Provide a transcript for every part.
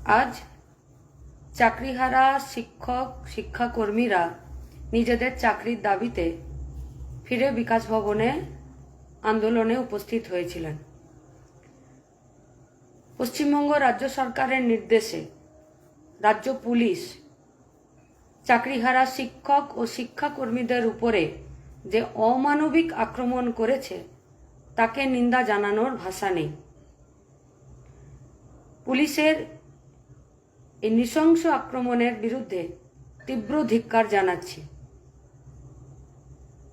আজ চাকরিহারা শিক্ষক শিক্ষাকর্মীরা নিজেদের চাকরির দাবিতে ফিরে বিকাশ ভবনে আন্দোলনে উপস্থিত হয়েছিলেন। পশ্চিমবঙ্গ রাজ্য সরকারের নির্দেশে রাজ্য পুলিশ চাকরিহারা শিক্ষক ও শিক্ষাকর্মীদের উপরে যে অমানবিক আক্রমণ করেছে তাকে নিন্দা জানানোর ভাষা নেই। পুলিশের এই নৃশংস আক্রমণের বিরুদ্ধে তীব্র ধিক্কার জানাচ্ছি।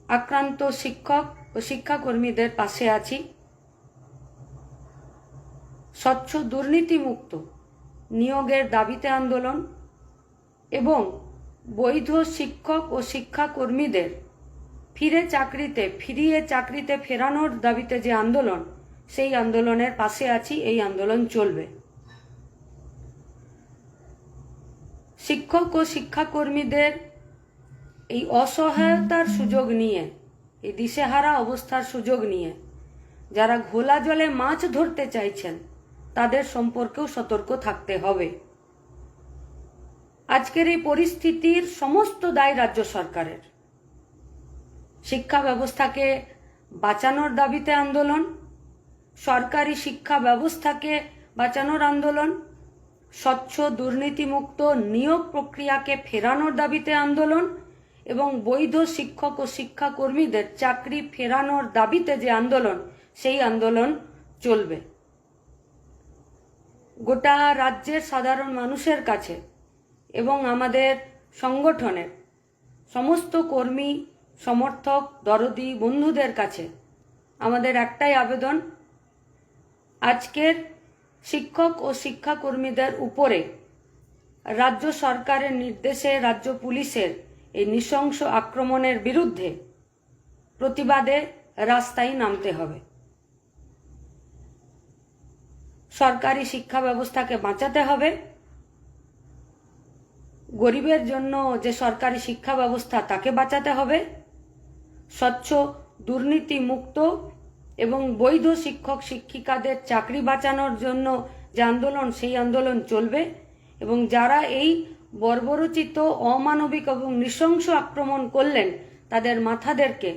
আক্রান্ত শিক্ষক ও শিক্ষাকর্মীদের পাশে আছি। স্বচ্ছ দুর্নীতিমুক্ত নিয়োগের দাবিতে আন্দোলন এবং বৈধ শিক্ষক ও শিক্ষাকর্মীদের ফিরিয়ে চাকরিতে ফেরানোর দাবিতে যে আন্দোলন, সেই আন্দোলনের পাশে আছি। এই আন্দোলন চলবে। শিক্ষক ও শিক্ষাকর্মীদের এই অসহায়তার সুযোগ নিয়ে, এই দিশেহারা অবস্থার সুযোগ নিয়ে যারা ঘোলা জলে মাছ ধরতে চাইছেন তাদের সম্পর্কেও সতর্ক থাকতে হবে। আজকের এই পরিস্থিতির সমস্ত দায় রাজ্য সরকারের। শিক্ষা ব্যবস্থাকে বাঁচানোর দাবিতে আন্দোলন, সরকারি শিক্ষা ব্যবস্থাকে বাঁচানোর আন্দোলন, স্বচ্ছ দুর্নীতিমুক্ত নিয়োগ প্রক্রিয়াকে ফেরানোর দাবিতে আন্দোলন এবং বৈধ শিক্ষক ও শিক্ষাকর্মীদের চাকরি ফেরানোর দাবিতে যে আন্দোলন, সেই আন্দোলন চলবে। গোটা রাজ্যের সাধারণ মানুষের কাছে এবং আমাদের সংগঠনের সমস্ত কর্মী, সমর্থক, দরদি বন্ধুদের কাছে আমাদের একটাই আবেদন, আজকের শিক্ষক ও শিক্ষাকর্মীদের উপরে রাজ্য সরকারের নির্দেশে রাজ্য পুলিশের এই নৃশংস আক্রমণের বিরুদ্ধে প্রতিবাদে রাস্তায় নামতে হবে। সরকারি শিক্ষা ব্যবস্থাকে বাঁচাতে হবে। গরিবের জন্য যে সরকারি শিক্ষা ব্যবস্থা তাকে বাঁচাতে হবে। স্বচ্ছ দুর্নীতি মুক্ত এবং বৈধ শিক্ষক শিক্ষিকাদের চাকরি বাঁচানোর জন্য যে আন্দোলন, সেই আন্দোলন চলবে। এবং যারা এই বর্বরোচিত অমানবিক এবং নৃশংস আক্রমণ করলেন তাদের মাথাদেরকে